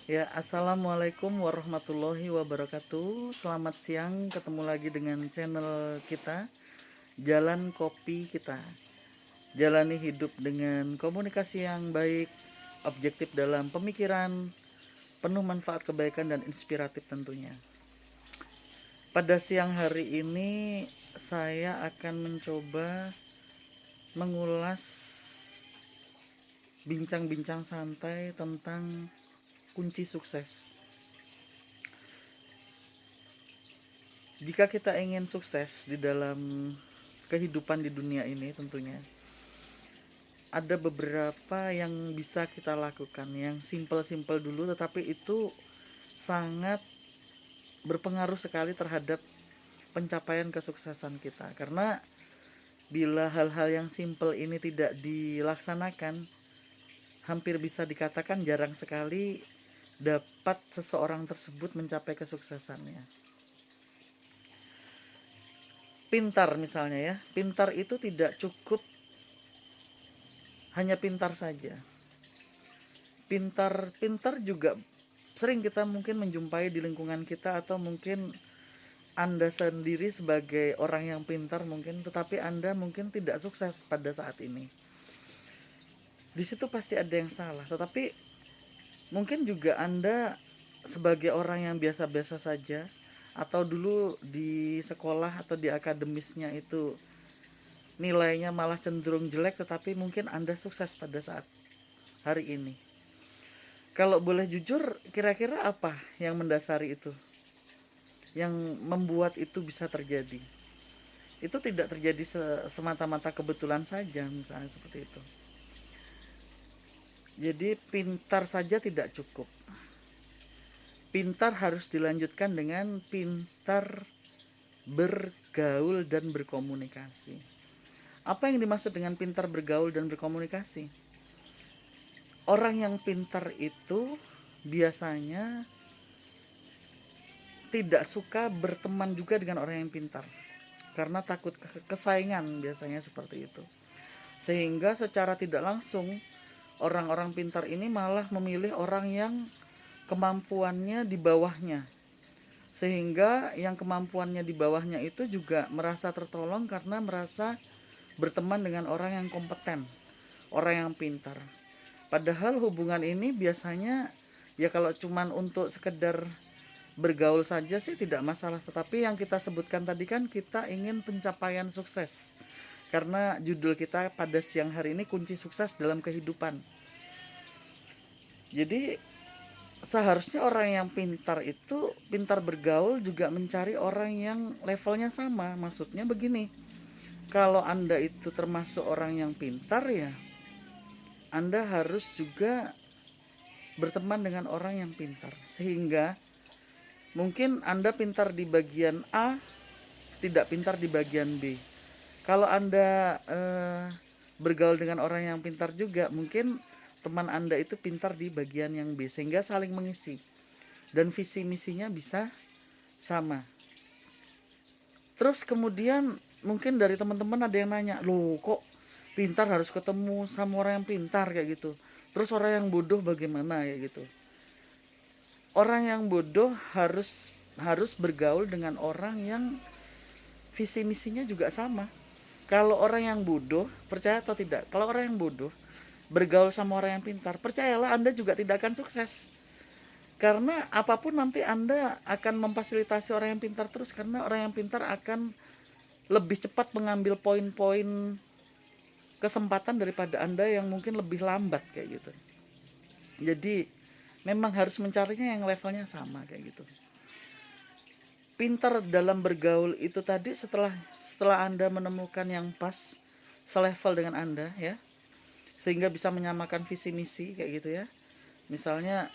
Ya, assalamualaikum warahmatullahi wabarakatuh. Selamat siang, ketemu lagi dengan channel kita, Jalan Kopi Kita. Jalani hidup dengan komunikasi yang baik, objektif dalam pemikiran, penuh manfaat kebaikan dan inspiratif tentunya. Pada siang hari ini, saya akan mencoba mengulas bincang-bincang santai tentang kunci sukses. Jika kita ingin sukses di dalam kehidupan di dunia ini tentunya ada beberapa yang bisa kita lakukan yang simple-simple dulu, tetapi itu sangat berpengaruh sekali terhadap pencapaian kesuksesan kita. Karena bila hal-hal yang simple ini tidak dilaksanakan, hampir bisa dikatakan jarang sekali dapat seseorang tersebut mencapai kesuksesannya. Pintar misalnya ya, pintar itu tidak cukup hanya pintar saja. Pintar juga sering kita mungkin menjumpai di lingkungan kita, atau mungkin Anda sendiri sebagai orang yang pintar mungkin, tetapi Anda mungkin tidak sukses pada saat ini. Di situ pasti ada yang salah. Tetapi mungkin juga Anda sebagai orang yang biasa-biasa saja, atau dulu di sekolah atau di akademisnya itu nilainya malah cenderung jelek, tetapi mungkin Anda sukses pada saat hari ini. Kalau boleh jujur, kira-kira apa yang mendasari itu? Yang membuat itu bisa terjadi? Itu tidak terjadi semata-mata kebetulan saja, misalnya seperti itu. Jadi pintar saja tidak cukup. Pintar harus dilanjutkan dengan pintar bergaul dan berkomunikasi. Apa yang dimaksud dengan pintar bergaul dan berkomunikasi? Orang yang pintar itu biasanya tidak suka berteman juga dengan orang yang pintar, karena takut kesaingan, biasanya seperti itu. Sehingga secara tidak langsung orang-orang pintar ini malah memilih orang yang kemampuannya di bawahnya, sehingga yang kemampuannya di bawahnya itu juga merasa tertolong karena merasa berteman dengan orang yang kompeten, orang yang pintar. Padahal hubungan ini biasanya ya kalau cuman untuk sekedar bergaul saja sih tidak masalah, tetapi yang kita sebutkan tadi kan kita ingin pencapaian sukses. Karena judul kita pada siang hari ini kunci sukses dalam kehidupan. Jadi seharusnya orang yang pintar itu pintar bergaul juga mencari orang yang levelnya sama. Maksudnya begini, kalau Anda itu termasuk orang yang pintar ya, Anda harus juga berteman dengan orang yang pintar, sehingga mungkin Anda pintar di bagian A, tidak pintar di bagian B. Kalau Anda bergaul dengan orang yang pintar juga, mungkin teman Anda itu pintar di bagian yang B, sehingga saling mengisi dan visi misinya bisa sama. Terus kemudian mungkin dari teman-teman ada yang nanya, loh kok pintar harus ketemu sama orang yang pintar kayak gitu, terus orang yang bodoh bagaimana ya gitu. Orang yang bodoh harus bergaul dengan orang yang visi misinya juga sama. Kalau orang yang bodoh, percaya atau tidak, kalau orang yang bodoh bergaul sama orang yang pintar, percayalah Anda juga tidak akan sukses. Karena apapun nanti Anda akan memfasilitasi orang yang pintar terus, karena orang yang pintar akan lebih cepat mengambil poin-poin kesempatan daripada Anda yang mungkin lebih lambat kayak gitu. Jadi memang harus mencarinya yang levelnya sama kayak gitu. Pintar dalam bergaul itu tadi, setelah Anda menemukan yang pas selevel dengan Anda ya, sehingga bisa menyamakan visi misi kayak gitu ya. Misalnya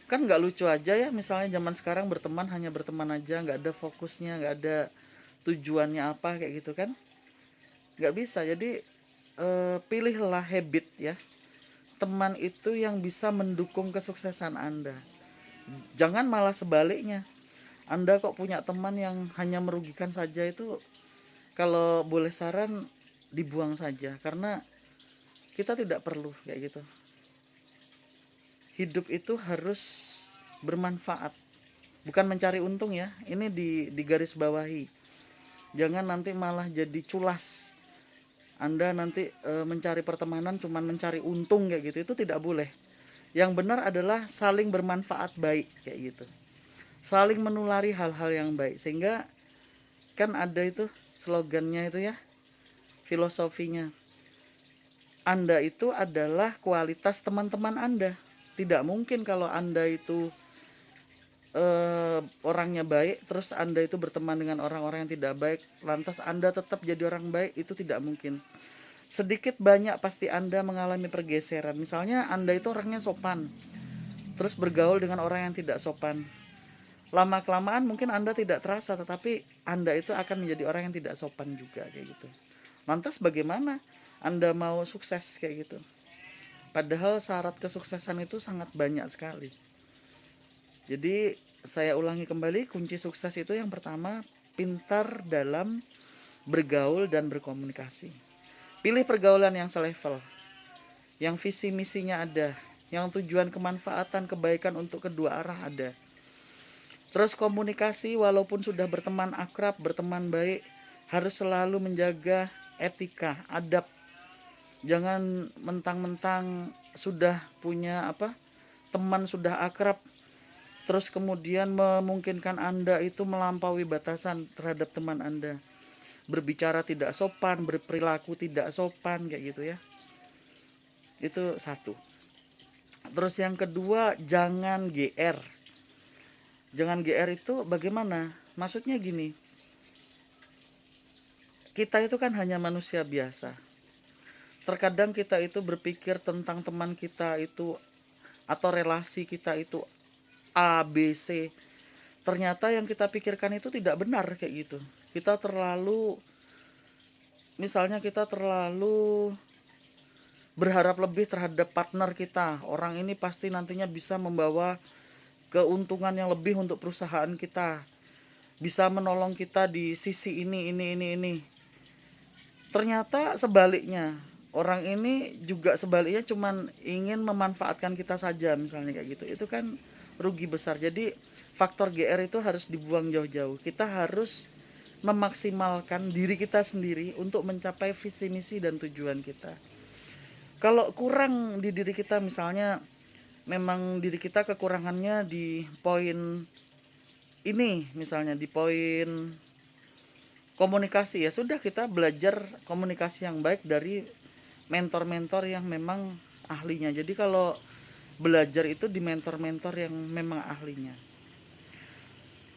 kan nggak lucu aja ya, misalnya zaman sekarang berteman hanya berteman aja, nggak ada fokusnya, nggak ada tujuannya apa kayak gitu kan, nggak bisa. Jadi pilihlah habit ya, teman itu yang bisa mendukung kesuksesan Anda. Jangan malah sebaliknya, Anda kok punya teman yang hanya merugikan saja, itu kalau boleh saran dibuang saja, karena kita tidak perlu kayak gitu. hidup itu harus bermanfaat, bukan mencari untung ya. Ini di garis bawahi. Jangan nanti malah jadi culas. Anda nanti mencari pertemanan cuman mencari untung kayak gitu, itu tidak boleh. Yang benar adalah saling bermanfaat baik kayak gitu. Saling menulari hal-hal yang baik, sehingga kan ada itu slogannya itu ya, filosofinya. Anda itu adalah kualitas teman-teman Anda. Tidak mungkin kalau Anda itu orangnya baik, terus Anda itu berteman dengan orang-orang yang tidak baik, lantas Anda tetap jadi orang baik, itu tidak mungkin. Sedikit banyak pasti Anda mengalami pergeseran. Misalnya Anda itu orangnya sopan, terus bergaul dengan orang yang tidak sopan. Lama-kelamaan mungkin Anda tidak terasa, tetapi Anda itu akan menjadi orang yang tidak sopan juga kayak gitu. Lantas bagaimana Anda mau sukses kayak gitu? Padahal syarat kesuksesan itu sangat banyak sekali. Jadi saya ulangi kembali, kunci sukses itu yang pertama, pintar dalam bergaul dan berkomunikasi. Pilih pergaulan yang selevel, yang visi misinya ada, yang tujuan kemanfaatan kebaikan untuk kedua arah ada. Terus komunikasi, walaupun sudah berteman akrab, berteman baik, harus selalu menjaga etika, adab. Jangan mentang-mentang sudah punya teman, sudah akrab, terus kemudian memungkinkan Anda itu melampaui batasan terhadap teman Anda. Berbicara tidak sopan, berperilaku tidak sopan kayak gitu ya. Itu satu. Terus yang kedua, jangan GR. Jangan GR itu bagaimana? Maksudnya gini. Kita itu kan hanya manusia biasa. Terkadang kita itu berpikir tentang teman kita itu atau relasi kita itu A, B, C. Ternyata yang kita pikirkan itu tidak benar kayak gitu. Kita terlalu berharap lebih terhadap partner kita. Orang ini pasti nantinya bisa membawa keuntungan yang lebih untuk perusahaan kita. Bisa menolong kita di sisi ini. Ternyata sebaliknya. Orang ini juga sebaliknya cuman ingin memanfaatkan kita saja misalnya kayak gitu. Itu kan rugi besar. Jadi faktor GR itu harus dibuang jauh-jauh. Kita harus memaksimalkan diri kita sendiri untuk mencapai visi misi dan tujuan kita. Kalau kurang di diri kita, misalnya memang diri kita kekurangannya di poin ini, misalnya di poin komunikasi, ya sudah, kita belajar komunikasi yang baik dari mentor-mentor yang memang ahlinya. Jadi kalau belajar itu di mentor-mentor yang memang ahlinya.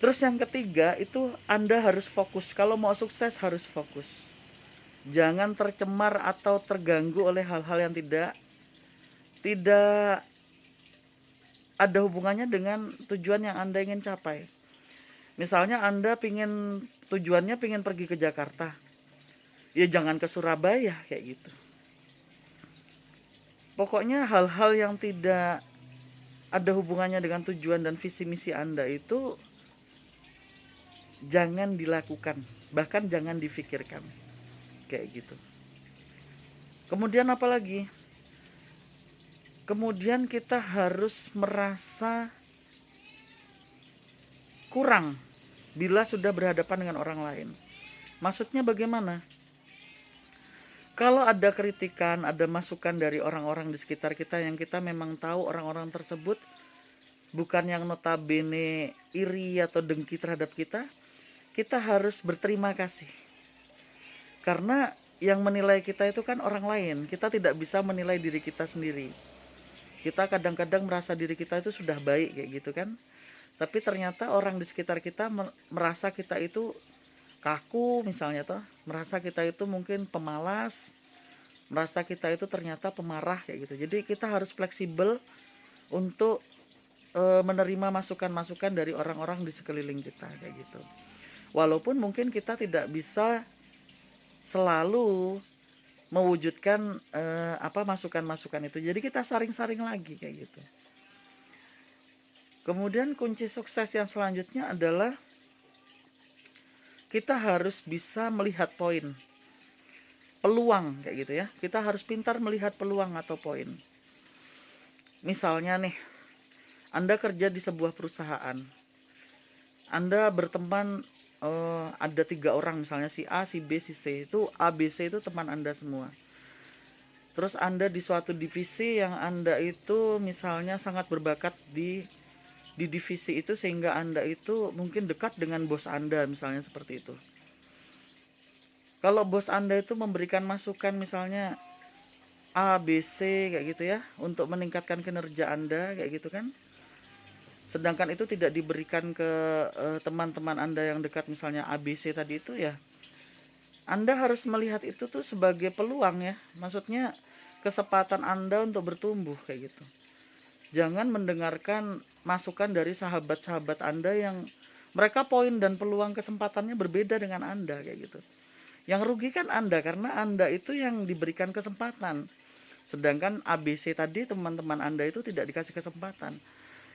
Terus yang ketiga itu Anda harus fokus. Kalau mau sukses harus fokus. Jangan tercemar atau terganggu oleh hal-hal yang tidak ada hubungannya dengan tujuan yang Anda ingin capai. Misalnya Anda tujuannya pingin pergi ke Jakarta, ya jangan ke Surabaya kayak gitu. Pokoknya hal-hal yang tidak ada hubungannya dengan tujuan dan visi misi Anda itu jangan dilakukan, bahkan jangan difikirkan kayak gitu. Kemudian apa lagi? Kemudian kita harus merasa kurang bila sudah berhadapan dengan orang lain. Maksudnya bagaimana? Kalau ada kritikan, ada masukan dari orang-orang di sekitar kita yang kita memang tahu orang-orang tersebut bukan yang notabene iri atau dengki terhadap kita, kita harus berterima kasih. Karena yang menilai kita itu kan orang lain, kita tidak bisa menilai diri kita sendiri. Kita kadang-kadang merasa diri kita itu sudah baik kayak gitu kan. Tapi ternyata orang di sekitar kita merasa kita itu kaku misalnya merasa kita itu mungkin pemalas, merasa kita itu ternyata pemarah kayak gitu. Jadi kita harus fleksibel untuk menerima masukan-masukan dari orang-orang di sekeliling kita kayak gitu. Walaupun mungkin kita tidak bisa selalu mewujudkan masukan-masukan itu. Jadi kita saring-saring lagi kayak gitu. Kemudian kunci sukses yang selanjutnya adalah kita harus bisa melihat poin, peluang kayak gitu ya. Kita harus pintar melihat peluang atau poin. Misalnya nih, Anda kerja di sebuah perusahaan, Anda berteman, ada 3 orang, misalnya si A, si B, si C. Itu A, B, C itu teman Anda semua. Terus Anda di suatu divisi yang Anda itu misalnya sangat berbakat di divisi itu, sehingga Anda itu mungkin dekat dengan bos Anda, misalnya seperti itu. Kalau bos Anda itu memberikan masukan misalnya A, B, C kayak gitu ya, untuk meningkatkan kinerja Anda kayak gitu kan. Sedangkan itu tidak diberikan ke teman-teman Anda yang dekat, misalnya A, B, C tadi itu ya. Anda harus melihat itu tuh sebagai peluang ya. Maksudnya kesempatan Anda untuk bertumbuh kayak gitu. Jangan mendengarkan masukan dari sahabat-sahabat Anda yang mereka poin dan peluang kesempatannya berbeda dengan Anda kayak gitu. Yang rugi kan Anda, karena Anda itu yang diberikan kesempatan. Sedangkan ABC tadi, teman-teman Anda itu tidak dikasih kesempatan.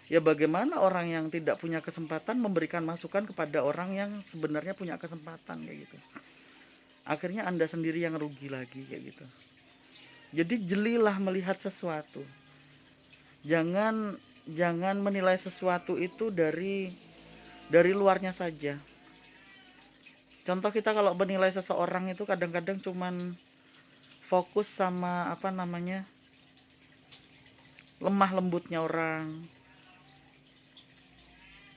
Ya bagaimana orang yang tidak punya kesempatan memberikan masukan kepada orang yang sebenarnya punya kesempatan kayak gitu. Akhirnya Anda sendiri yang rugi lagi kayak gitu. Jadi jelilah melihat sesuatu. Jangan menilai sesuatu itu dari luarnya saja. Contoh, kita kalau menilai seseorang itu kadang-kadang cuman fokus sama lemah lembutnya orang,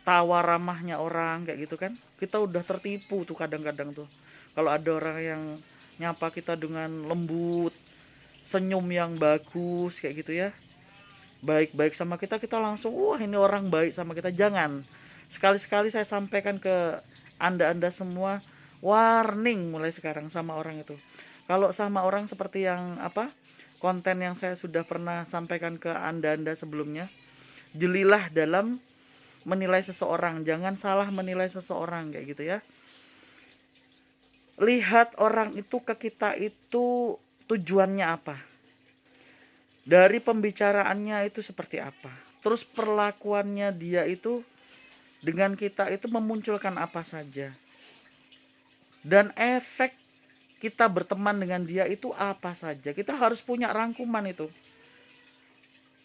tawa ramahnya orang kayak gitu kan. Kita udah tertipu tuh kadang-kadang tuh. Kalau ada orang yang nyapa kita dengan lembut, senyum yang bagus kayak gitu ya, baik-baik sama kita, kita langsung wah ini orang baik sama kita. Jangan. Sekali-sekali saya sampaikan ke Anda semua, warning mulai sekarang sama orang itu. Kalau sama orang seperti yang konten yang saya sudah pernah sampaikan ke Anda sebelumnya, jelilah dalam menilai seseorang. Jangan salah menilai seseorang kayak gitu ya. Lihat orang itu ke kita itu tujuannya apa, dari pembicaraannya itu seperti apa, terus perlakuannya dia itu dengan kita itu memunculkan apa saja, dan efek kita berteman dengan dia itu apa saja. Kita harus punya rangkuman itu,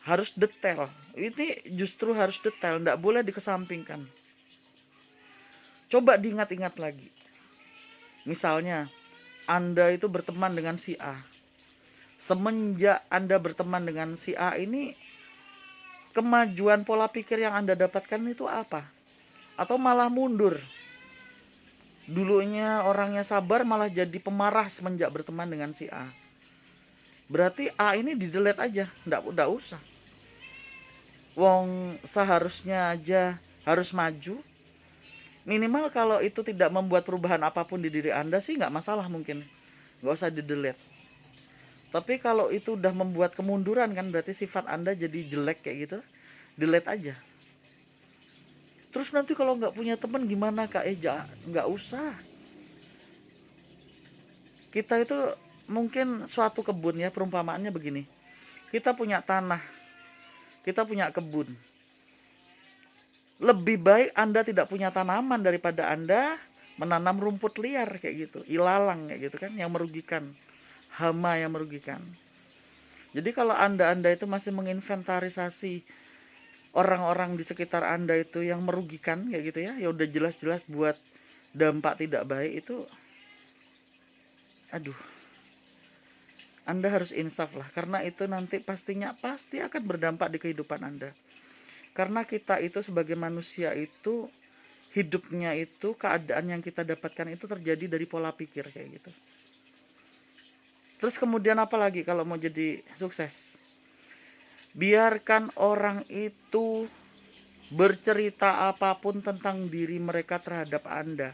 harus detail. Ini justru harus detail, tidak boleh dikesampingkan. Coba diingat-ingat lagi. Misalnya Anda itu berteman dengan si A. Semenjak Anda berteman dengan si A ini, kemajuan pola pikir yang Anda dapatkan itu apa? Atau malah mundur? Dulunya orangnya sabar malah jadi pemarah semenjak berteman dengan si A. Berarti A ini di-delete aja, nggak usah. Wong seharusnya aja harus maju. Minimal kalau itu tidak membuat perubahan apapun di diri Anda sih nggak masalah, mungkin nggak usah di-delete. Tapi kalau itu udah membuat kemunduran kan, berarti sifat Anda jadi jelek kayak gitu, delete aja. Terus nanti kalau nggak punya teman gimana Kak Eja? Nggak usah. Kita itu mungkin suatu kebun ya, perumpamaannya begini. Kita punya tanah, kita punya kebun. Lebih baik Anda tidak punya tanaman daripada Anda menanam rumput liar kayak gitu, ilalang kayak gitu kan, yang merugikan, hama yang merugikan. Jadi kalau Anda itu masih menginventarisasi orang-orang di sekitar Anda itu yang merugikan kayak gitu ya, ya udah jelas-jelas buat dampak tidak baik itu, aduh, Anda harus insaf lah, karena itu nanti pasti akan berdampak di kehidupan Anda. Karena kita itu sebagai manusia itu hidupnya itu, keadaan yang kita dapatkan itu terjadi dari pola pikir kayak gitu. Terus kemudian apa lagi kalau mau jadi sukses? Biarkan orang itu bercerita apapun tentang diri mereka terhadap Anda.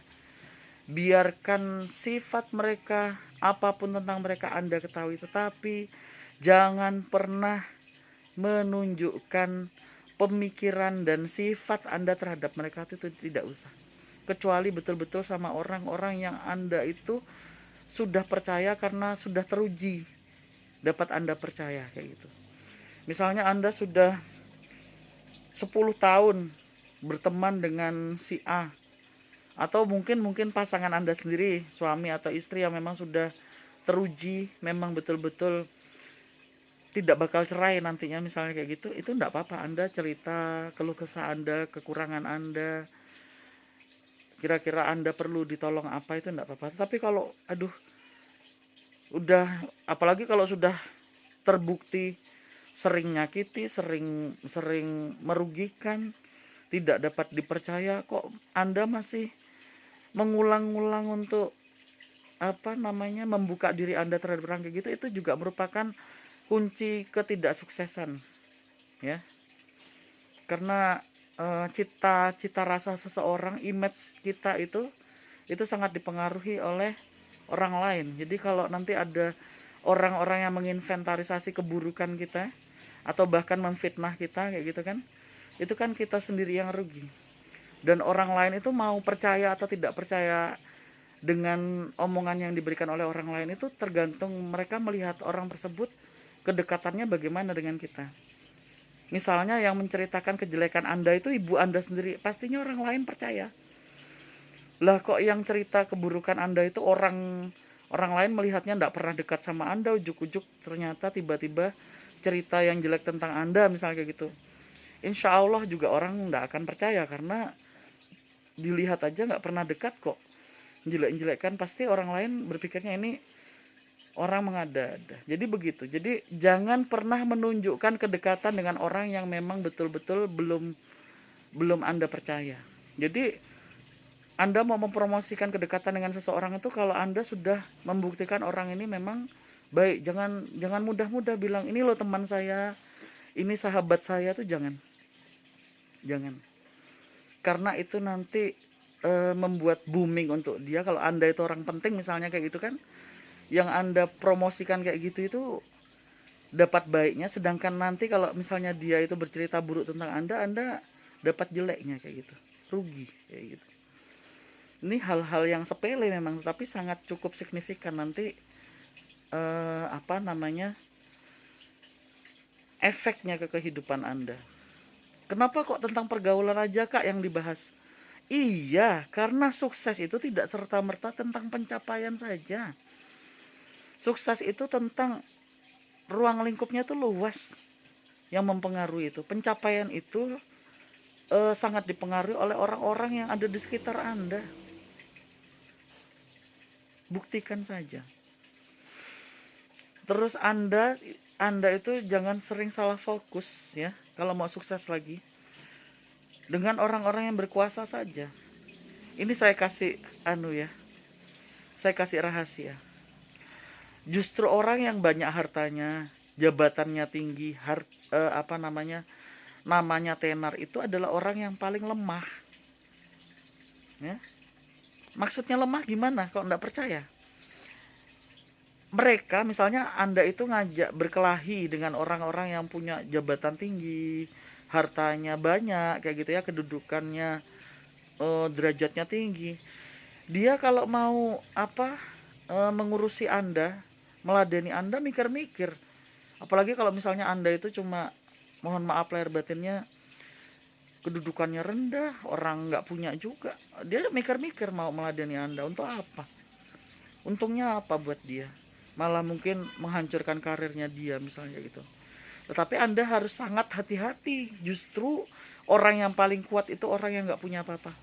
Biarkan sifat mereka apapun tentang mereka Anda ketahui, tetapi jangan pernah menunjukkan pemikiran dan sifat Anda terhadap mereka, itu tidak usah. Kecuali betul-betul sama orang-orang yang Anda itu sudah percaya karena sudah teruji dapat Anda percaya kayak gitu. Misalnya Anda sudah 10 tahun berteman dengan si A, atau mungkin pasangan Anda sendiri, suami atau istri yang memang sudah teruji, memang betul-betul tidak bakal cerai nantinya misalnya kayak gitu, itu enggak apa-apa. Anda cerita keluh kesah Anda, kekurangan Anda, kira-kira Anda perlu ditolong apa, itu enggak apa-apa. Tapi kalau aduh udah, apalagi kalau sudah terbukti sering nyakiti, sering sering merugikan, tidak dapat dipercaya, kok Anda masih mengulang-ulang untuk apa namanya, membuka diri Anda terhadap orang kayak gitu, itu juga merupakan kunci ketidaksuksesan, ya. Karena cita rasa seseorang, image kita itu sangat dipengaruhi oleh orang lain. Jadi kalau nanti ada orang-orang yang menginventarisasi keburukan kita atau bahkan memfitnah kita kayak gitu kan, itu kan kita sendiri yang rugi. Dan orang lain itu mau percaya atau tidak percaya dengan omongan yang diberikan oleh orang lain, itu tergantung mereka melihat orang tersebut kedekatannya bagaimana dengan kita. Misalnya yang menceritakan kejelekan Anda itu ibu Anda sendiri, pastinya orang lain percaya. Lah kok yang cerita keburukan Anda itu orang lain melihatnya tidak pernah dekat sama Anda, ujuk-ujuk ternyata tiba-tiba cerita yang jelek tentang Anda misalnya kayak gitu. Insya Allah juga orang tidak akan percaya, karena dilihat aja nggak pernah dekat kok. Jelek-jelekan pasti orang lain berpikirnya ini orang mengada-ada. Jadi begitu. Jadi jangan pernah menunjukkan kedekatan dengan orang yang memang betul-betul belum Anda percaya. Jadi Anda mau mempromosikan kedekatan dengan seseorang itu kalau Anda sudah membuktikan orang ini memang baik. Jangan mudah-mudah bilang ini loh teman saya, ini sahabat saya, tuh jangan. Karena itu nanti membuat booming untuk dia. Kalau Anda itu orang penting misalnya kayak gitu kan, yang Anda promosikan kayak gitu itu dapat baiknya, sedangkan nanti kalau misalnya dia itu bercerita buruk tentang Anda dapat jeleknya kayak gitu, rugi kayak gitu. Ini hal-hal yang sepele memang, tapi sangat cukup signifikan nanti apa namanya, efeknya ke kehidupan Anda. Kenapa kok tentang pergaulan aja Kak yang dibahas? Iya, karena sukses itu tidak serta-merta tentang pencapaian saja. Sukses itu tentang ruang lingkupnya tuh luas yang mempengaruhi itu. Pencapaian itu sangat dipengaruhi oleh orang-orang yang ada di sekitar Anda. Buktikan saja. Terus Anda itu jangan sering salah fokus ya kalau mau sukses lagi. Dengan orang-orang yang berkuasa saja. Ini saya kasih saya kasih rahasia. Justru orang yang banyak hartanya, jabatannya tinggi, namanya tenar, itu adalah orang yang paling lemah. Ya. Maksudnya lemah gimana? Kalau enggak percaya. Mereka misalnya Anda itu ngajak berkelahi dengan orang-orang yang punya jabatan tinggi, hartanya banyak kayak gitu ya, kedudukannya derajatnya tinggi. Dia kalau mau mengurusi Anda, meladeni Anda, mikir-mikir. Apalagi kalau misalnya Anda itu cuma, mohon maaf lahir batinnya, kedudukannya rendah, orang nggak punya juga, dia mikir-mikir mau meladeni Anda untuk apa? Untungnya apa buat dia? Malah mungkin menghancurkan karirnya dia misalnya gitu. Tetapi Anda harus sangat hati-hati. Justru orang yang paling kuat itu orang yang nggak punya apa-apa,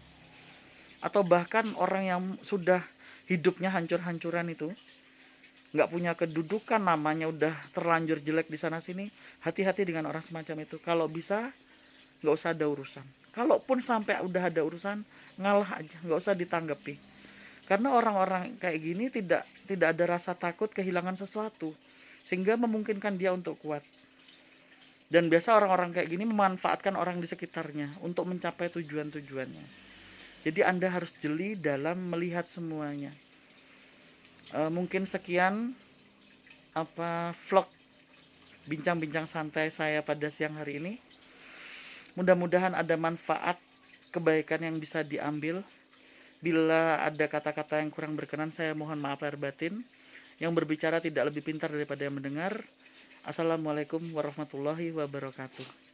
atau bahkan orang yang sudah hidupnya hancur-hancuran itu, nggak punya kedudukan, namanya udah terlanjur jelek di sana sini. Hati-hati dengan orang semacam itu. Kalau bisa nggak usah ada urusan. Kalaupun sampai udah ada urusan, ngalah aja, nggak usah ditanggapi. Karena orang-orang kayak gini tidak ada rasa takut kehilangan sesuatu, sehingga memungkinkan dia untuk kuat. Dan biasa orang-orang kayak gini memanfaatkan orang di sekitarnya untuk mencapai tujuan-tujuannya. Jadi Anda harus jeli dalam melihat semuanya. Mungkin sekian vlog bincang-bincang santai saya pada siang hari ini. Mudah-mudahan ada manfaat, kebaikan yang bisa diambil. Bila ada kata-kata yang kurang berkenan, saya mohon maaf lahir batin. Yang berbicara tidak lebih pintar daripada yang mendengar. Assalamualaikum warahmatullahi wabarakatuh.